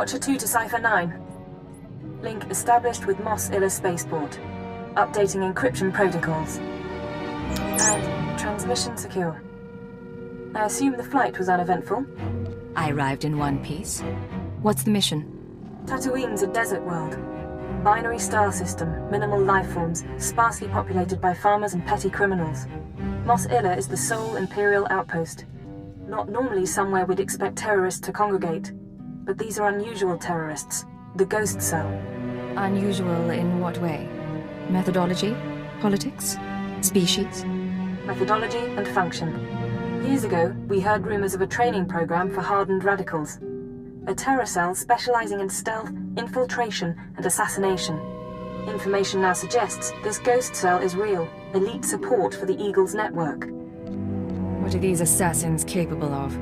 Watcher 2 to Cipher 9. Link established with Mos Illa Spaceport. Updating encryption protocols. And transmission secure. I assume the flight was uneventful? I arrived in one piece. What's the mission? Tatooine's a desert world. Binary star system, minimal life forms, sparsely populated by farmers and petty criminals. Mos Illa is the sole Imperial outpost. Not normally somewhere we'd expect terrorists to congregate. But these are unusual terrorists. The Ghost Cell. Unusual in what way? Methodology? Politics? Species? Methodology and function. Years ago, we heard rumors of a training program for hardened radicals. A terror cell specializing in stealth, infiltration, and assassination. Information now suggests this Ghost Cell is real, elite support for the Eagles network. What are these assassins capable of?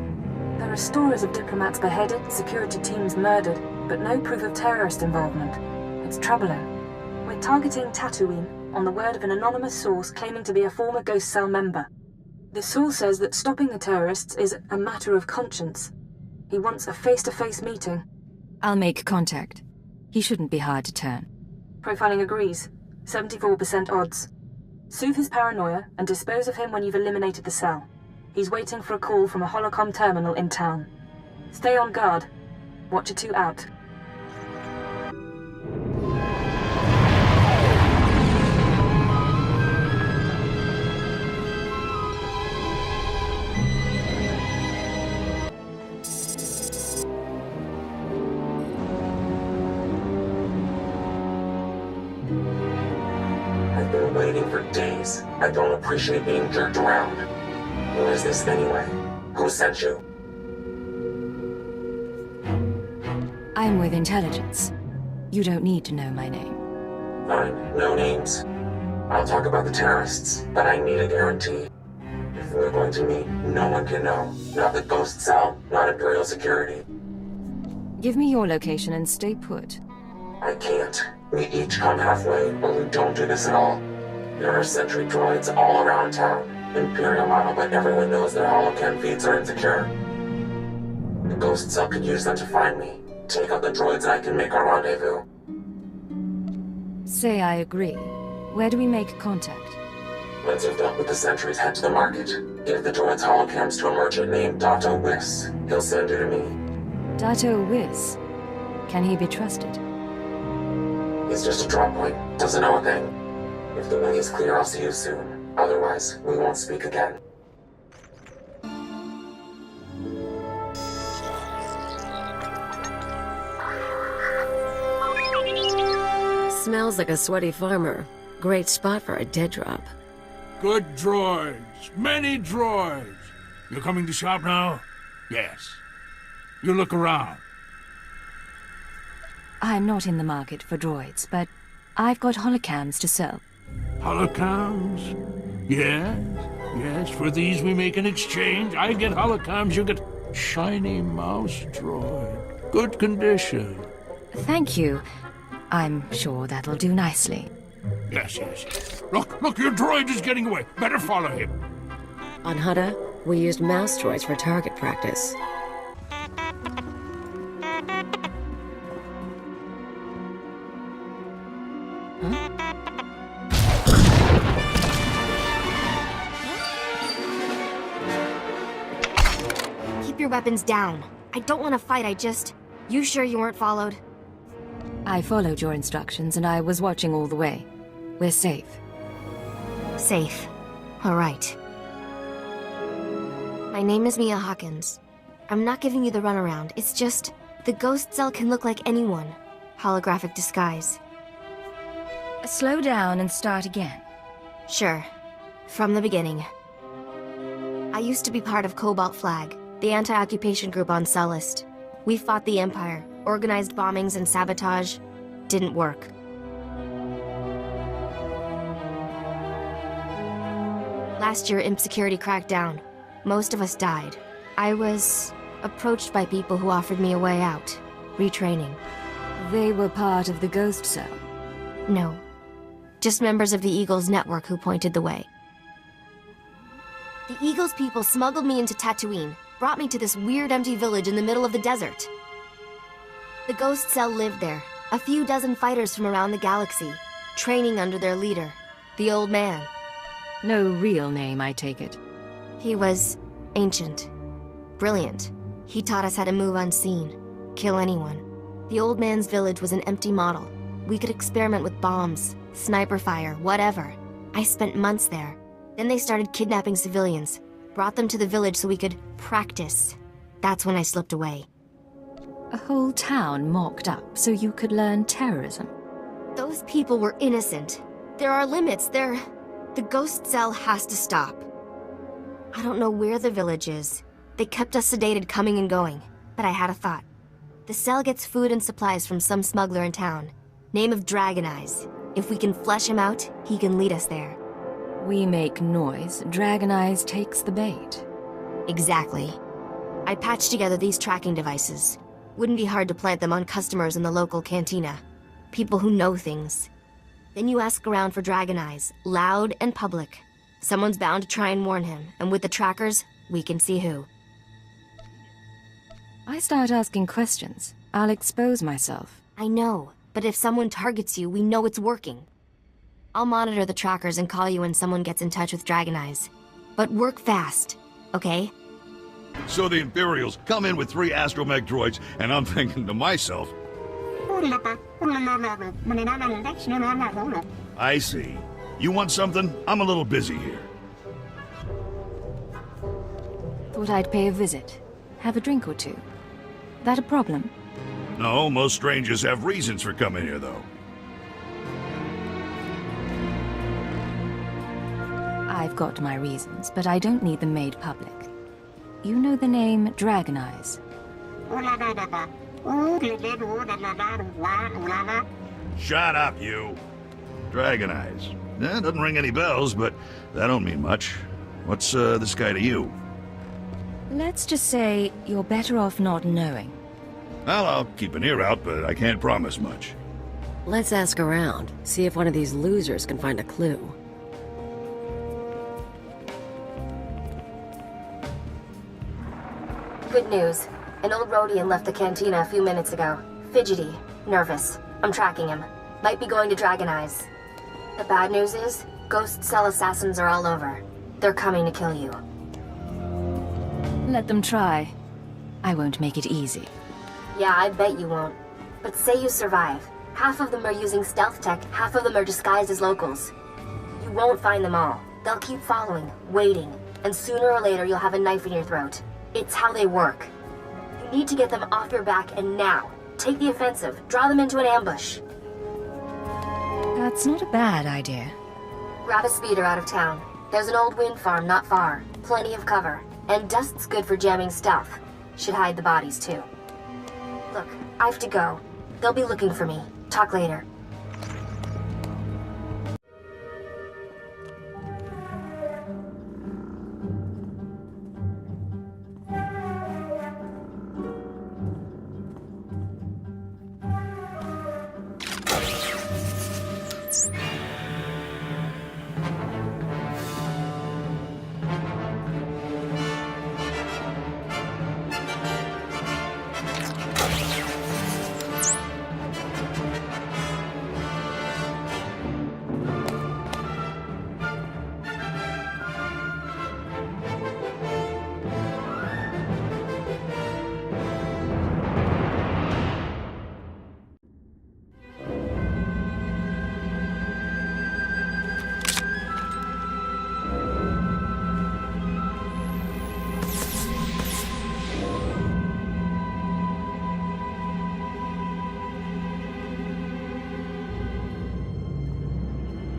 There are stories of diplomats beheaded, security teams murdered, but no proof of terrorist involvement. It's troubling. We're targeting Tatooine on the word of an anonymous source claiming to be a former Ghost Cell member. The source says that stopping the terrorists is a matter of conscience. He wants a face-to-face meeting. I'll make contact. He shouldn't be hard to turn. Profiling agrees. 74% odds. Soothe his paranoia and dispose of him when you've eliminated the cell. He's waiting for a call from a holocom terminal in town. Stay on guard. Watcher 2 out. I've been waiting for days. I don't appreciate being jerked around. Who is this anyway? Who sent you? I'm with intelligence. You don't need to know my name. Fine, no names. I'll talk about the terrorists, but I need a guarantee. If we're going to meet, no one can know. Not the Ghost Cell, not Imperial security. Give me your location and stay put. I can't. We each come halfway, or we don't do this at all. There are sentry droids all around town. Imperial model, but everyone knows their holocam feeds are insecure. The Ghost Cell could use them to find me. Take out the droids and I can make our rendezvous. Say I agree. Where do we make contact? Once you've dealt with the sentries, head to the market. Give the droids holocams to a merchant named Dato Wiss. He'll send you to me. Dato Wiss. Can he be trusted? He's just a drop point. Doesn't know a thing. If the way is clear, I'll see you soon. Otherwise, we won't speak again. Smells like a sweaty farmer. Great spot for a dead drop. Good droids. Many droids. You're coming to shop now? Yes. You look around. I'm not in the market for droids, but I've got holocams to sell. Holocams? Yes. Yes, for these we make an exchange. I get holocams, you get shiny mouse droid. Good condition. Thank you. I'm sure that'll do nicely. Yes, yes, yes. Look, your droid is getting away. Better follow him. On Hutta, we used mouse droids for target practice. Keep your weapons down. I don't want to fight, You sure you weren't followed? I followed your instructions and I was watching all the way. We're safe. Safe. All right. My name is Mia Hawkins. I'm not giving you the runaround. It's just, the Ghost Cell can look like anyone. Holographic disguise. Slow down and start again. Sure. From the beginning. I used to be part of Cobalt Flag, the anti-occupation group on Sullust. We fought the Empire, organized bombings and sabotage. Didn't work. Last year, Imp Security cracked down. Most of us died. I was approached by people who offered me a way out. Retraining. They were part of the Ghost Cell. No. Just members of the Eagles network who pointed the way. The Eagles people smuggled me into Tatooine, brought me to this weird empty village in the middle of the desert. The Ghost Cell lived there, a few dozen fighters from around the galaxy, training under their leader, the Old Man. No real name, I take it. He was ancient, brilliant. He taught us how to move unseen, kill anyone. The Old Man's village was an empty model. We could experiment with bombs, sniper fire, whatever. I spent months there. Then they started kidnapping civilians, brought them to the village so we could practice. That's when I slipped away. A whole town mocked up so you could learn terrorism. Those people were innocent. There are limits. The Ghost Cell has to stop. I don't know where the village is. They kept us sedated coming and going, but I had a thought. The cell gets food and supplies from some smuggler in town. Name of Dragon Eyes. If we can flesh him out, he can lead us there. We make noise, Dragon Eyes takes the bait. Exactly. I patched together these tracking devices. Wouldn't be hard to plant them on customers in the local cantina. People who know things. Then you ask around for Dragon Eyes, loud and public. Someone's bound to try and warn him, and with the trackers, we can see who. I start asking questions, I'll expose myself. I know, but if someone targets you, we know it's working. I'll monitor the trackers and call you when someone gets in touch with Dragon Eyes. But work fast, okay? So the Imperials come in with 3 astromech droids, and I'm thinking to myself, I see. You want something? I'm a little busy here. Thought I'd pay a visit. Have a drink or two. That a problem? No, most strangers have reasons for coming here, though. I've got my reasons, but I don't need them made public. You know the name Dragon Eyes. Shut up, you. Dragon Eyes. Doesn't ring any bells, but that don't mean much. What's this guy to you? Let's just say you're better off not knowing. Well, I'll keep an ear out, but I can't promise much. Let's ask around, see if one of these losers can find a clue. Good news. An old Rhodian left the cantina a few minutes ago. Fidgety, nervous. I'm tracking him. Might be going to Dragon Eyes. The bad news is, Ghost Cell assassins are all over. They're coming to kill you. Let them try. I won't make it easy. Yeah, I bet you won't. But say you survive. Half of them are using stealth tech, half of them are disguised as locals. You won't find them all. They'll keep following, waiting, and sooner or later you'll have a knife in your throat. It's how they work. You need to get them off your back, and now. Take the offensive. Draw them into an ambush. That's not a bad idea. Grab a speeder out of town. There's an old wind farm not far. Plenty of cover. And dust's good for jamming stealth. Should hide the bodies, too. Look, I have to go. They'll be looking for me. Talk later.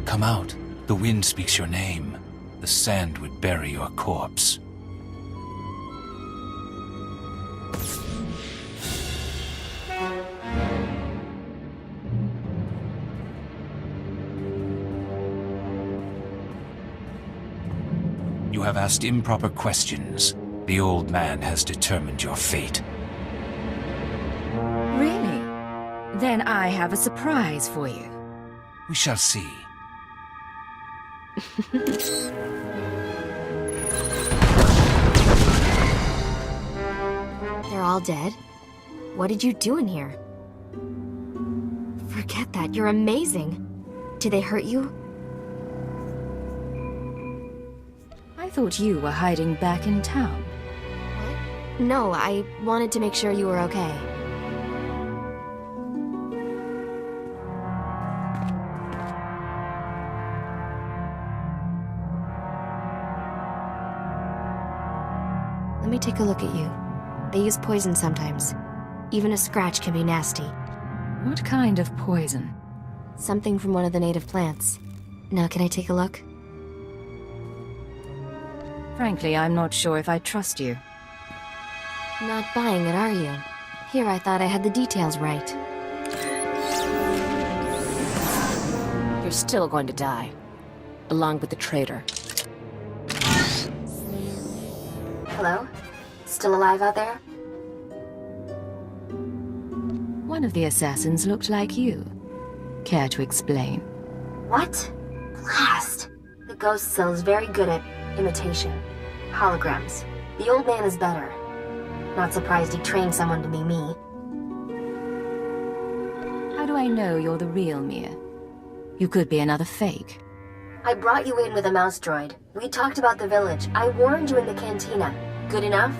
Come out. The wind speaks your name. The sand would bury your corpse. You have asked improper questions. The old man has determined your fate. Really? Then I have a surprise for you. We shall see. They're all dead? What did you do in here? Forget that, you're amazing. Did they hurt you? I thought you were hiding back in town. No, I wanted to make sure you were okay. Let me take a look at you. They use poison sometimes. Even a scratch can be nasty. What kind of poison? Something from one of the native plants. Now, can I take a look? Frankly, I'm not sure if I trust you. Not buying it, are you? Here, I thought I had the details right. You're still going to die. Along with the traitor. Hello? Still alive out there? One of the assassins looked like you. Care to explain? What? Blast! The ghost cell is very good at imitation. Holograms. The old man is better. Not surprised he trained someone to be me. How do I know you're the real Mia? You could be another fake. I brought you in with a mouse droid. We talked about the village. I warned you in the cantina. Good enough?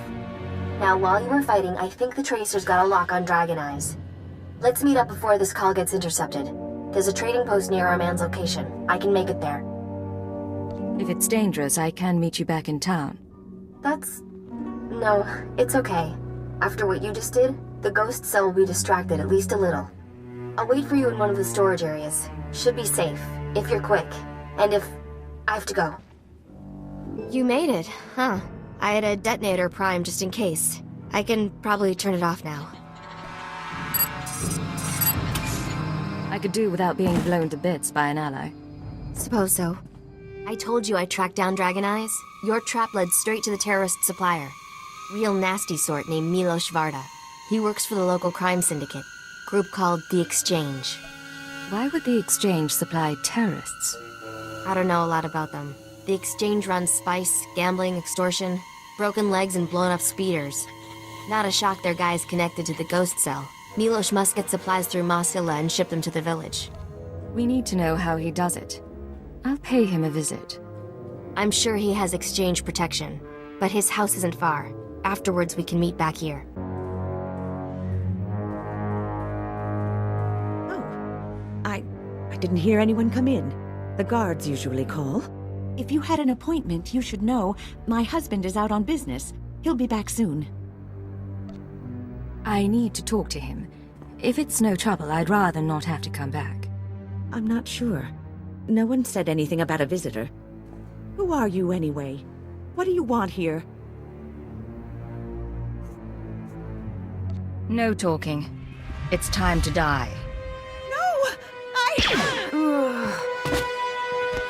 Now, while you were fighting, I think the Tracers got a lock on Dragon Eyes. Let's meet up before this call gets intercepted. There's a trading post near our man's location. I can make it there. If it's dangerous, I can meet you back in town. No, it's okay. After what you just did, the ghost cell will be distracted at least a little. I'll wait for you in one of the storage areas. Should be safe, if you're quick. And if I have to go. You made it, huh? I had a detonator primed just in case. I can probably turn it off now. I could do without being blown to bits by an ally. Suppose so. I told you I tracked down Dragon Eyes. Your trap led straight to the terrorist supplier. Real nasty sort named Milos Varda. He works for the local crime syndicate. Group called The Exchange. Why would the Exchange supply terrorists? I don't know a lot about them. The Exchange runs spice, gambling, extortion, broken legs, and blown up speeders. Not a shock their guys connected to the ghost cell. Milos must get supplies through Mosilla and ship them to the village. We need to know how he does it. I'll pay him a visit. I'm sure he has Exchange protection, but his house isn't far. Afterwards, we can meet back here. I didn't hear anyone come in. The guards usually call. If you had an appointment, you should know. My husband is out on business. He'll be back soon. I need to talk to him. If it's no trouble, I'd rather not have to come back. I'm not sure. No one said anything about a visitor. Who are you, anyway? What do you want here? No talking. It's time to die. No!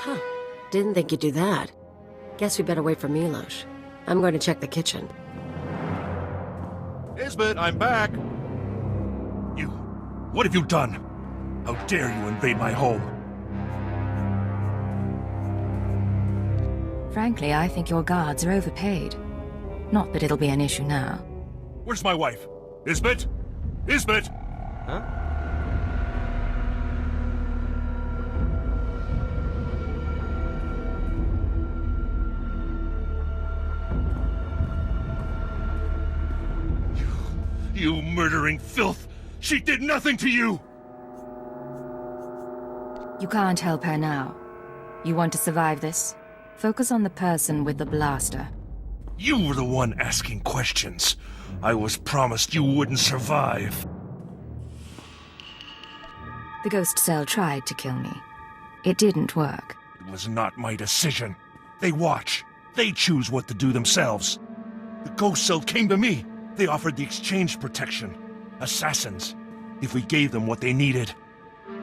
Huh. Didn't think you'd do that. Guess we better wait for Milos. I'm going to check the kitchen. Isbet, I'm back. You. What have you done? How dare you invade my home? Frankly, I think your guards are overpaid. Not that it'll be an issue now. Where's my wife? Isbet? Isbet! Huh? You murdering filth! She did nothing to you! You can't help her now. You want to survive this? Focus on the person with the blaster. You were the one asking questions. I was promised you wouldn't survive. The ghost cell tried to kill me. It didn't work. It was not my decision. They watch. They choose what to do themselves. The ghost cell came to me. They offered the exchange protection. Assassins. If we gave them what they needed.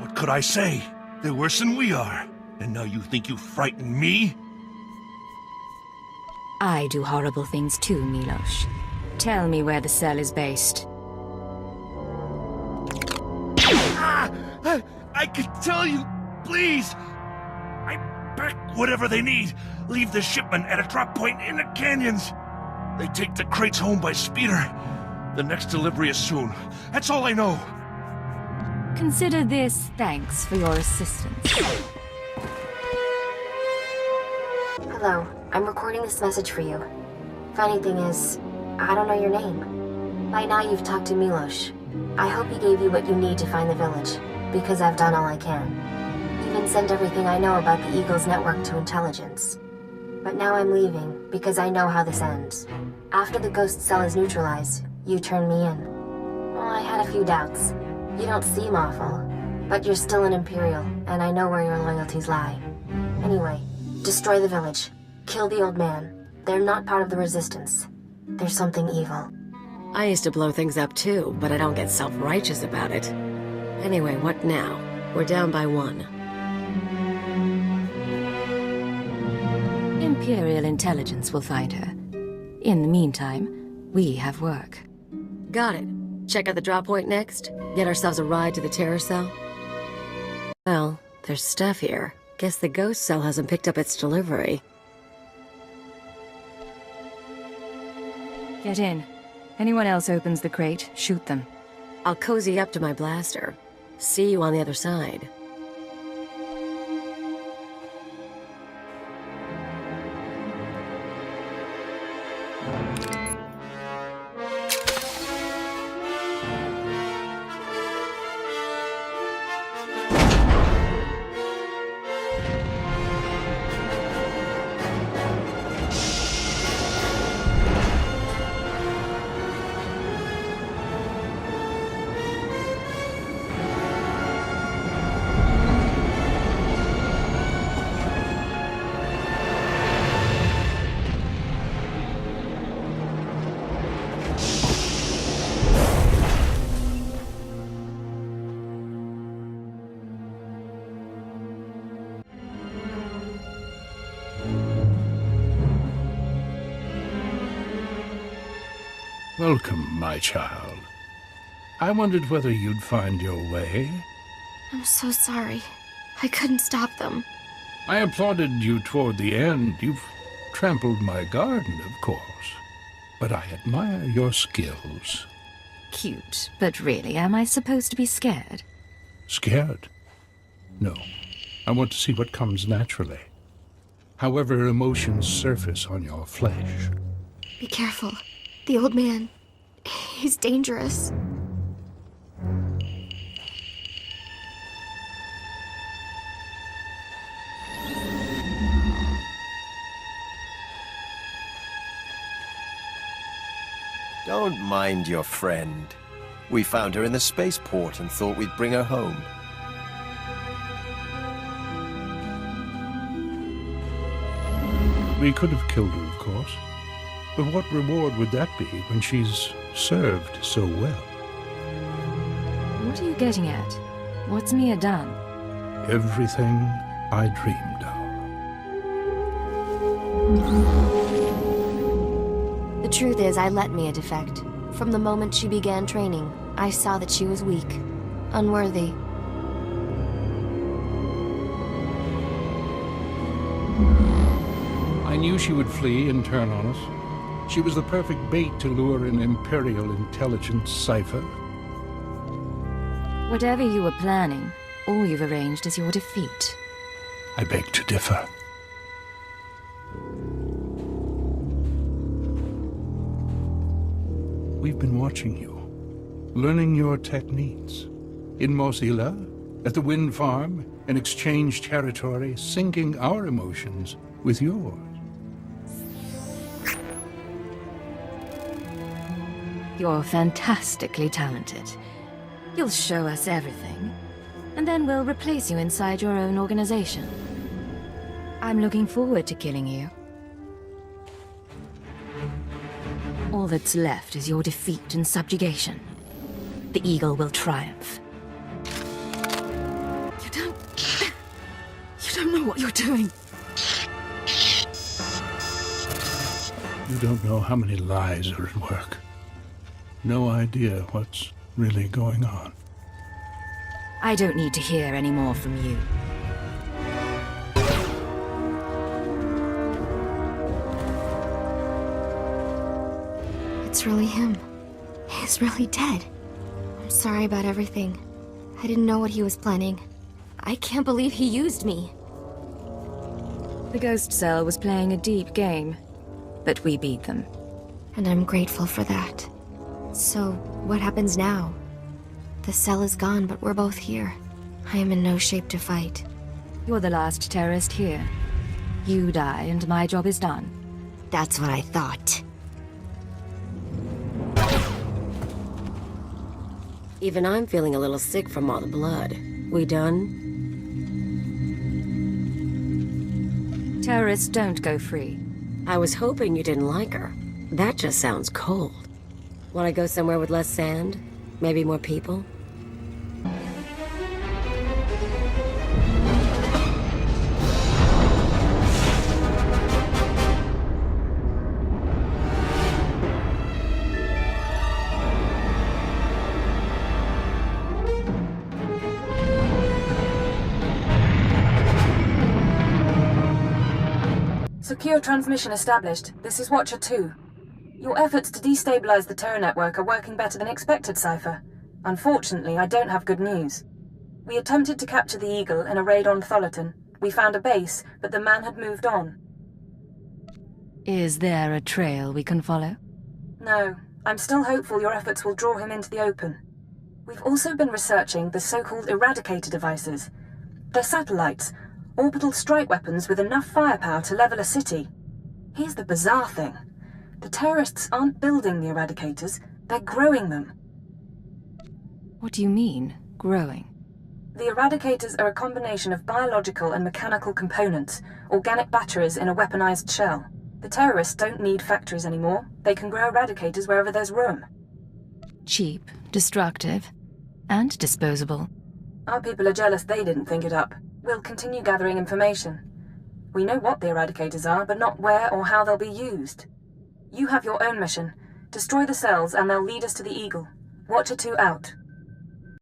What could I say? They're worse than we are. And now you think you frighten me? I do horrible things too, Milos. Tell me where the cell is based. I could tell you, please. I pack whatever they need. Leave the shipment at a drop point in the canyons. They take the crates home by speeder. The next delivery is soon. That's all I know. Consider this thanks for your assistance. Hello, I'm recording this message for you. Funny thing is, I don't know your name. By now you've talked to Milos. I hope he gave you what you need to find the village, because I've done all I can. Even sent everything I know about the Eagle's network to intelligence. But now I'm leaving, because I know how this ends. After the ghost cell is neutralized, you turn me in. Well, I had a few doubts. You don't seem awful, but you're still an Imperial, and I know where your loyalties lie. Anyway, destroy the village. Kill the old man. They're not part of the Resistance. There's something evil. I used to blow things up too, but I don't get self-righteous about it. Anyway, what now? We're down by 1. Imperial intelligence will find her. In the meantime, we have work. Got it. Check out the drop point next? Get ourselves a ride to the terror cell? Well, there's stuff here. Guess the ghost cell hasn't picked up its delivery. Get in. Anyone else opens the crate, shoot them. I'll cozy up to my blaster. See you on the other side. Welcome, my child. I wondered whether you'd find your way. I'm so sorry. I couldn't stop them. I applauded you toward the end. You've trampled my garden, of course. But I admire your skills. Cute, but really, am I supposed to be scared? Scared? No. I want to see what comes naturally. However emotions surface on your flesh. Be careful. The old man, he's dangerous. Don't mind your friend. We found her in the spaceport and thought we'd bring her home. We could have killed her, of course. But what reward would that be when she's served so well? What are you getting at? What's Mia done? Everything I dreamed of. The truth is, I let Mia defect. From the moment she began training, I saw that she was weak, unworthy. I knew she would flee and turn on us. She was the perfect bait to lure an Imperial intelligence cipher. Whatever you were planning, all you've arranged is your defeat. I beg to differ. We've been watching you, learning your techniques. In Mosila, at the wind farm, in exchange territory, syncing our emotions with yours. You're fantastically talented. You'll show us everything, and then we'll replace you inside your own organization. I'm looking forward to killing you. All that's left is your defeat and subjugation. The Eagle will triumph. You don't know what you're doing. You don't know how many lies are at work. No idea what's really going on. I don't need to hear any more from you. It's really him. He's really dead. I'm sorry about everything. I didn't know what he was planning. I can't believe he used me. The Ghost Cell was playing a deep game, but we beat them. And I'm grateful for that. So, what happens now? The cell is gone, but we're both here. I am in no shape to fight. You're the last terrorist here. You die, and my job is done. That's what I thought. Even I'm feeling a little sick from all the blood. We done? Terrorists don't go free. I was hoping you didn't like her. That just sounds cold. Want to go somewhere with less sand? Maybe more people? Secure transmission established. This is Watcher 2. Your efforts to destabilize the terror network are working better than expected, Cypher. Unfortunately, I don't have good news. We attempted to capture the Eagle in a raid on Tholiton. We found a base, but the man had moved on. Is there a trail we can follow? No. I'm still hopeful your efforts will draw him into the open. We've also been researching the so-called Eradicator devices. They're satellites, orbital strike weapons with enough firepower to level a city. Here's the bizarre thing. The terrorists aren't building the Eradicators, they're growing them. What do you mean, growing? The Eradicators are a combination of biological and mechanical components, organic batteries in a weaponized shell. The terrorists don't need factories anymore. They can grow Eradicators wherever there's room. Cheap, destructive, and disposable. Our people are jealous they didn't think it up. We'll continue gathering information. We know what the Eradicators are, but not where or how they'll be used. You have your own mission. Destroy the cells and they'll lead us to the Eagle. Watcher 2 out.